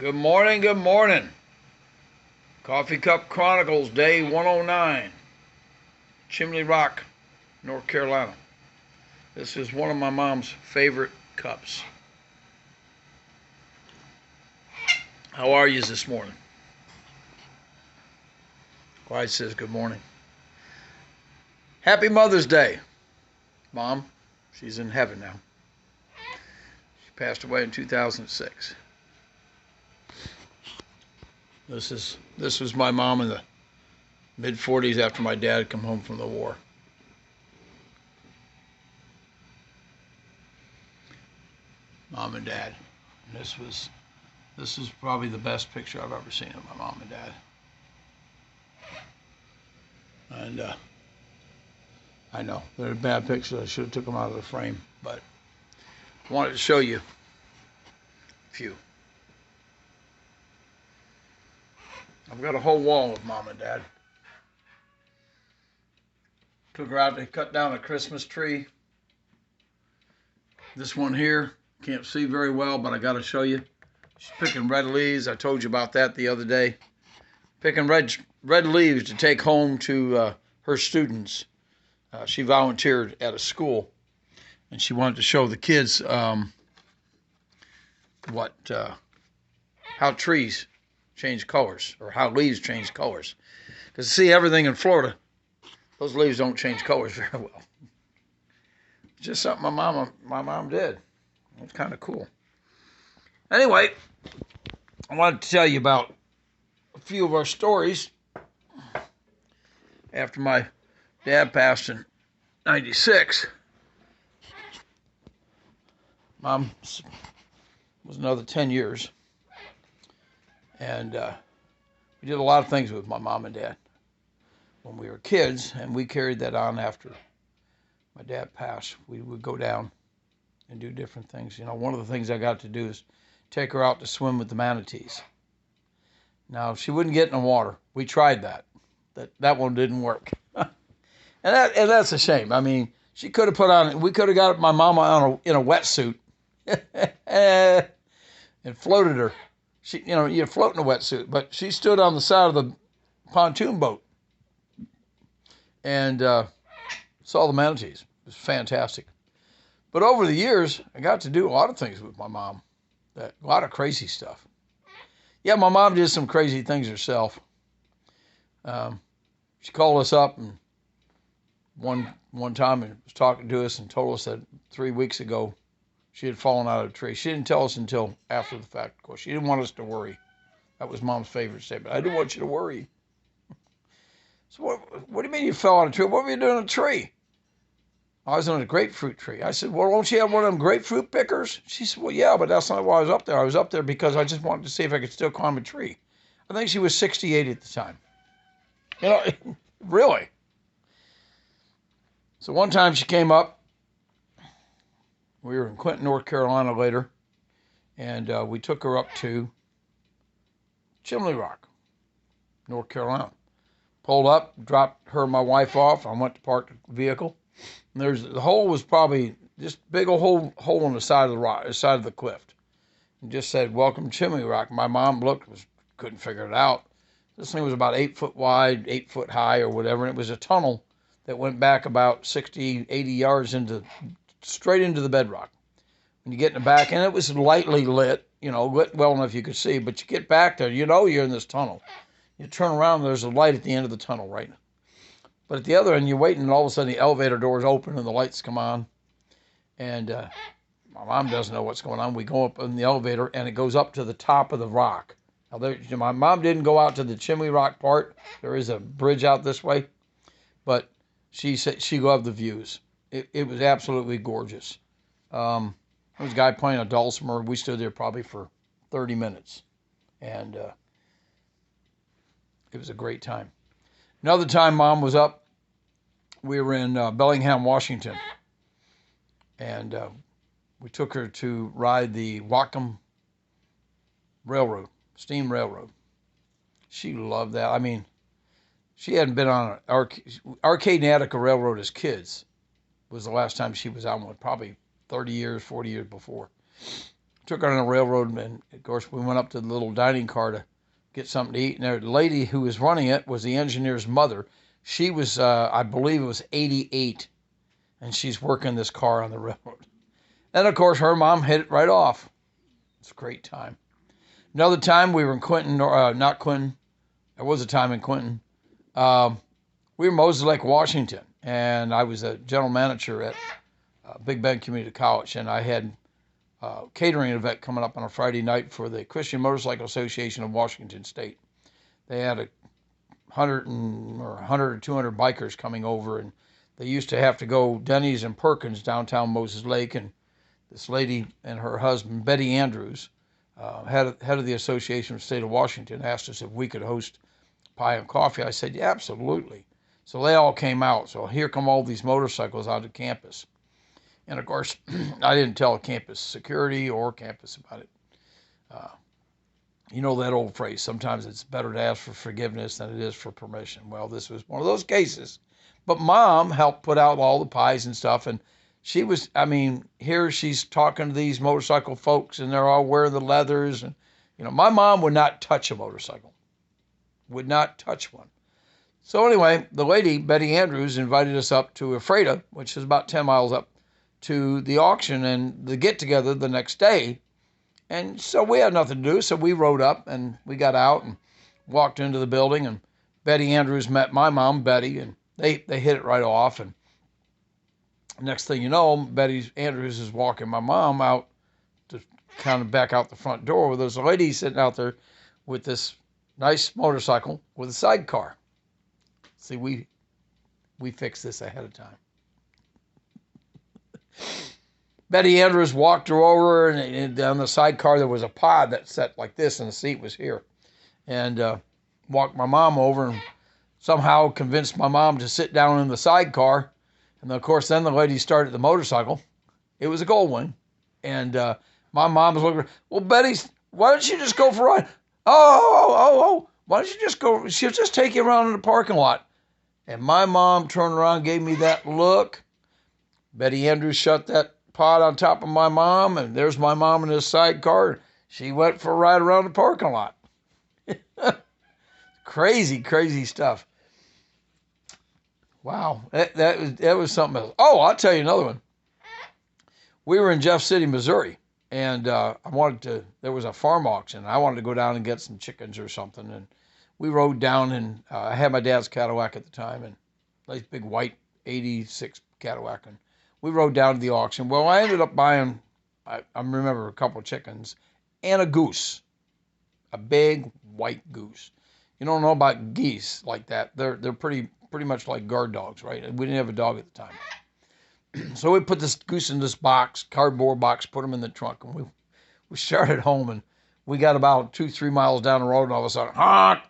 Good morning, good morning. Coffee Cup Chronicles, day 109, Chimney Rock, North Carolina. This is one of my mom's favorite cups. How are you this morning? Clyde says good morning. Happy Mother's Day, Mom. She's in heaven now. She passed away in 2006. This was my mom in the mid-40s after my dad had come home from the war. Mom and Dad. And this is probably the best picture I've ever seen of my mom and dad. And I know they're bad pictures. I should have took them out of the frame, but I wanted to show you a few. I've got a whole wall of Mom and Dad. Took her out to cut down a Christmas tree. This one here, can't see very well, but I got to show you. She's picking red leaves. I told you about that the other day. Picking red leaves to take home to her students. She volunteered at a school, and she wanted to show the kids how trees change colors, or how leaves change colors. Because see, everything in Florida, those leaves don't change colors very well. It's just something my mom did. It's kind of cool. Anyway, I wanted to tell you about a few of our stories. After my dad passed in 96, Mom was another 10 years. And we did a lot of things with my mom and dad when we were kids, and we carried that on after my dad passed. We would go down and do different things. You know, one of the things I got to do is take her out to swim with the manatees. Now, she wouldn't get in the water. We tried that. That one didn't work. and that's a shame. I mean, we could have got my mama in a wetsuit and floated her. You float in a wetsuit, but she stood on the side of the pontoon boat and saw the manatees. It was fantastic. But over the years, I got to do a lot of things with my mom. A lot of crazy stuff. Yeah, my mom did some crazy things herself. She called us up and one time and was talking to us and told us that 3 weeks ago she had fallen out of a tree. She didn't tell us until after the fact, of course. She didn't want us to worry. That was Mom's favorite statement. I didn't want you to worry. So what do you mean you fell out of a tree? What were you doing in a tree? I was on a grapefruit tree. I said, well, don't you have one of them grapefruit pickers? She said, well, yeah, but that's not why I was up there. I was up there because I just wanted to see if I could still climb a tree. I think she was 68 at the time. Really. So one time she came up. We were in Clinton, North Carolina later, and we took her up to Chimney Rock, North Carolina. Pulled up, dropped her and my wife off. I went to park the vehicle. And the hole was probably just big old hole on the side of the rock, the side of the cliff. And just said, "Welcome to Chimney Rock." My mom couldn't figure it out. This thing was about 8 foot wide, 8 foot high, or whatever. And it was a tunnel that went back about 60, 80 yards straight into the bedrock. When you get in the back, and it was lightly lit, lit well enough you could see, but you get back there, you're in this tunnel. You turn around, there's a light at the end of the tunnel, right? But at the other end, you're waiting, and all of a sudden the elevator doors open and the lights come on. And my mom doesn't know what's going on. We go up in the elevator, and it goes up to the top of the rock. Now, my mom didn't go out to the Chimney Rock part. There is a bridge out this way. But she said she loved the views. It was absolutely gorgeous. There was a guy playing a dulcimer. We stood there probably for 30 minutes. And it was a great time. Another time Mom was up, we were in Bellingham, Washington. And we took her to ride the Whatcom Railroad, steam railroad. She loved that. I mean, she hadn't been on an Arcade and Attica Railroad as kids. Was the last time she was on one, probably 30 years, 40 years before. took her on the railroad, and of course we went up to the little dining car to get something to eat. And the lady who was running it was the engineer's mother. She was, I believe it was 88, and she's working this car on the railroad. And of course her mom hit it right off. It's a great time. Another time we were in Quinton, not Quinton. There was a time in Quinton. We were in Moses Lake, Washington, and I was a general manager at Big Bend Community College, and I had a catering event coming up on a Friday night for the Christian Motorcycle Association of Washington State. They had 100 or 200 bikers coming over, and they used to have to go Denny's and Perkins downtown Moses Lake, and this lady and her husband, Betty Andrews, head of the Association of the State of Washington, asked us if we could host pie and coffee. I said, yeah, absolutely. So they all came out. So here come all these motorcycles out of campus. And of course, I didn't tell campus security or campus about it. You know that old phrase, sometimes it's better to ask for forgiveness than it is for permission. Well, this was one of those cases. But Mom helped put out all the pies and stuff, and she was, I mean, here she's talking to these motorcycle folks, and they're all wearing the leathers. And, you know, my mom would not touch a motorcycle, would not touch one. So anyway, the lady, Betty Andrews, invited us up to Ephrata, which is about 10 miles up, to the auction and the get-together the next day. And so we had nothing to do, so we rode up, and we got out and walked into the building, and Betty Andrews met my mom, Betty, and they hit it right off. And next thing you know, Betty Andrews is walking my mom out to kind of back out the front door. Well, there's a lady sitting out there with this nice motorcycle with a sidecar. See, we fixed this ahead of time. Betty Andrews walked her over, and on the sidecar there was a pod that sat like this, and the seat was here. And walked my mom over and somehow convinced my mom to sit down in the sidecar. And of course, then the lady started the motorcycle. It was a Goldwing. And my mom was looking, well, Betty, why don't you just go for a ride? Oh, why don't you just go? She'll just take you around in the parking lot. And my mom turned around and gave me that look. Betty Andrews shut that pod on top of my mom, and there's my mom in this sidecar. She went for a ride around the parking lot. Crazy, crazy stuff. Wow, that was something else. Oh, I'll tell you another one. We were in Jeff City, Missouri, and there was a farm auction. I wanted to go down and get some chickens or something, and we rode down, and I had my dad's Cadillac at the time, and nice big white 86 Cadillac, and we rode down to the auction. Well, I ended up buying, I remember, a couple of chickens and a goose, a big white goose. You don't know about geese like that. They're pretty much like guard dogs, right? We didn't have a dog at the time. So we put this goose in this box, cardboard box, put them in the trunk, and we started home, and we got about 2-3 miles down the road, and all of a sudden, honk,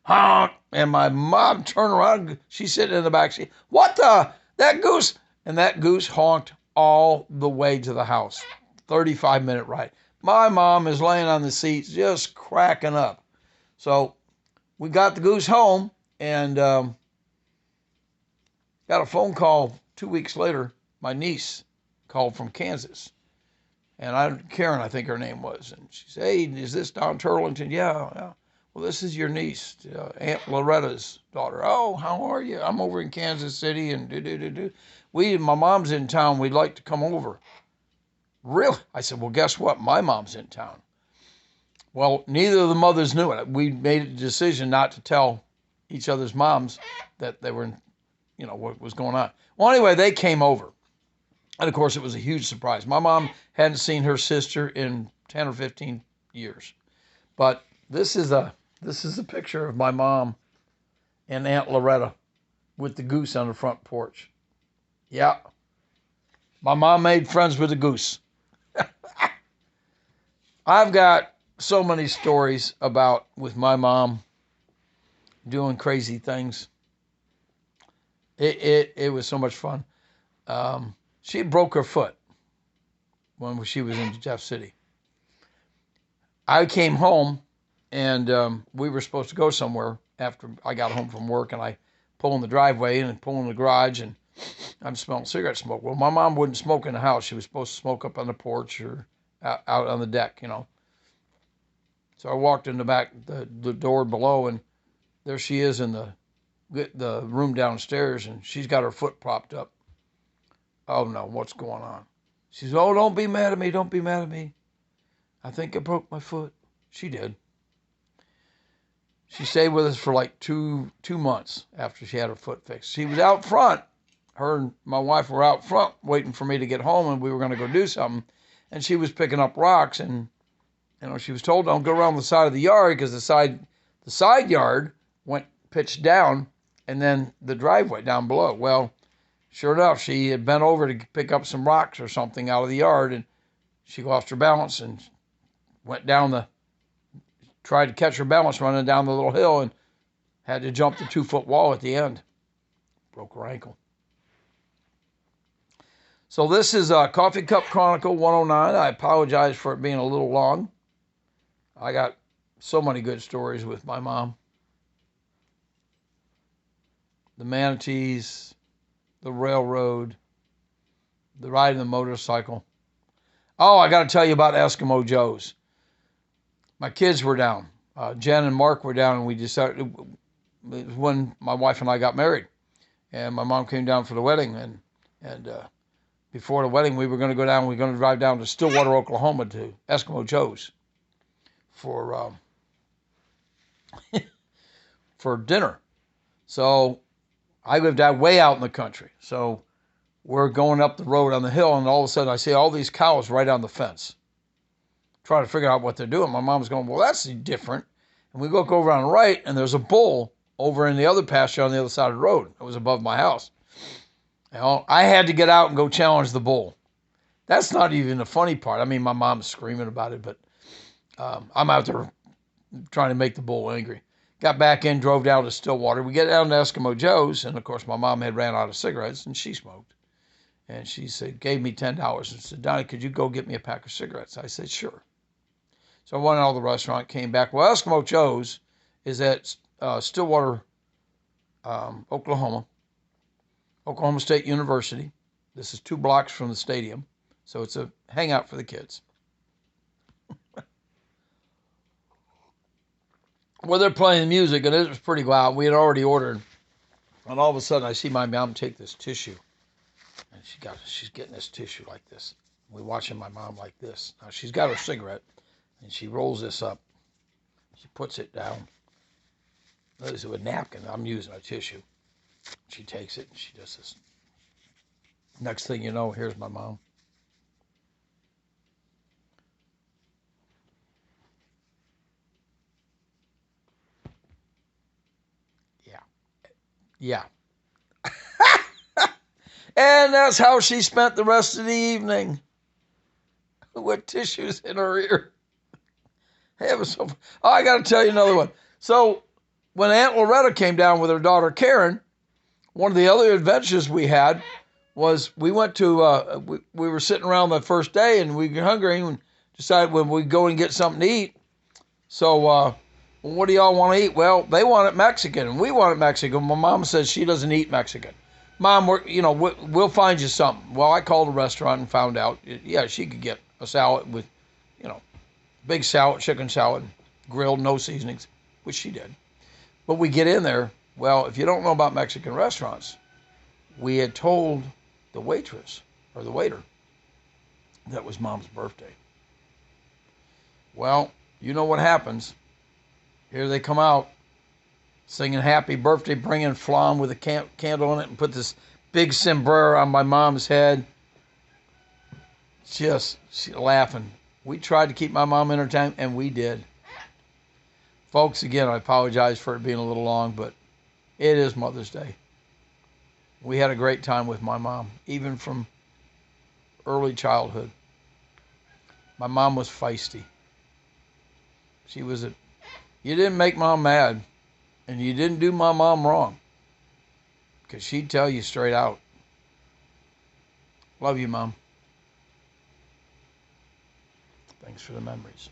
honk, and my mom turned around, she's sitting in the back seat. What the? That goose? And that goose honked all the way to the house. 35-minute ride. My mom is laying on the seat just cracking up. So we got the goose home, and got a phone call 2 weeks later. My niece called from Kansas. And Karen, I think her name was. And she said, hey, is this Don Turlington? Yeah. Well, this is your niece, Aunt Loretta's daughter. Oh, how are you? I'm over in Kansas City, and do. My mom's in town. We'd like to come over. Really? I said, well, guess what? My mom's in town. Well, neither of the mothers knew it. We made a decision not to tell each other's moms that they were, what was going on. Well, anyway, they came over. And of course, it was a huge surprise. My mom hadn't seen her sister in 10 or 15 years. But this is a picture of my mom and Aunt Loretta with the goose on the front porch. Yeah. My mom made friends with the goose. I've got so many stories with my mom doing crazy things. It was so much fun. She broke her foot when she was in Jeff City. I came home, and we were supposed to go somewhere after I got home from work, and I pull in the driveway and pull in the garage, and I'm smelling cigarette smoke. Well, my mom wouldn't smoke in the house. She was supposed to smoke up on the porch or out on the deck, you know. So I walked in the back, the door below, and there she is in the room downstairs, and she's got her foot propped up. Oh no, what's going on? She says, oh, don't be mad at me, don't be mad at me. I think I broke my foot. She did. She stayed with us for like two months after she had her foot fixed. She was out front. Her and my wife were out front waiting for me to get home, and we were going to go do something. And she was picking up rocks, and you know, she was told don't go around the side of the yard because the side yard went pitched down, and then the driveway down below. Well, sure enough, she had bent over to pick up some rocks or something out of the yard, and she lost her balance and went down tried to catch her balance running down the little hill and had to jump the 2-foot wall at the end. Broke her ankle. So this is Coffee Cup Chronicle 109. I apologize for it being a little long. I got so many good stories with my mom. The manatees, the railroad, the riding the motorcycle. Oh, I got to tell you about Eskimo Joe's. My kids were down. Jen and Mark were down, and we decided it was when my wife and I got married. And my mom came down for the wedding, and before the wedding, we were going to go down. We were going to drive down to Stillwater, Oklahoma, to Eskimo Joe's for for dinner. So I lived out way out in the country. So we're going up the road on the hill, and all of a sudden I see all these cows right on the fence. Trying to figure out what they're doing. My mom's going, well, that's different. And we look over on the right, and there's a bull over in the other pasture on the other side of the road. It was above my house. You know, I had to get out and go challenge the bull. That's not even the funny part. I mean, my mom's screaming about it, but I'm out there trying to make the bull angry. Got back in, drove down to Stillwater. We get down to Eskimo Joe's, and of course, my mom had ran out of cigarettes, and she smoked. And she said, gave me $10 and said, Donnie, could you go get me a pack of cigarettes? I said, sure. So I went out of the restaurant, came back. Well, Eskimo Joe's is at Stillwater, Oklahoma State University. This is 2 blocks from the stadium, so it's a hangout for the kids. Well, they're playing music, and it was pretty loud. We had already ordered, and all of a sudden I see my mom take this tissue, and she's getting this tissue like this. We're watching my mom like this. Now she's got her cigarette. And she rolls this up. She puts it down. This is a napkin. I'm using a tissue. She takes it and she does this. Next thing you know, here's my mom. Yeah. And that's how she spent the rest of the evening. With tissues in her ear. Oh, I got to tell you another one. So when Aunt Loretta came down with her daughter Karen, one of the other adventures we had was we went to, we were sitting around the first day and we were hungry and decided when we go and get something to eat. So what do y'all want to eat? Well, they wanted Mexican and we wanted Mexican. My mom says she doesn't eat Mexican. Mom, we'll find you something. Well, I called a restaurant and found out, yeah, she could get a salad with, big salad, chicken salad, grilled, no seasonings, which she did. But we get in there. Well, if you don't know about Mexican restaurants, we had told the waitress or the waiter that was Mom's birthday. Well, you know what happens. Here they come out singing happy birthday, bringing flan with a candle in it and put this big sombrero on my mom's head. Just laughing. We tried to keep my mom entertained, and we did. Folks, again, I apologize for it being a little long, but it is Mother's Day. We had a great time with my mom, even from early childhood. My mom was feisty. You didn't make Mom mad, and you didn't do my mom wrong, because she'd tell you straight out. Love you, Mom. Thanks for the memories.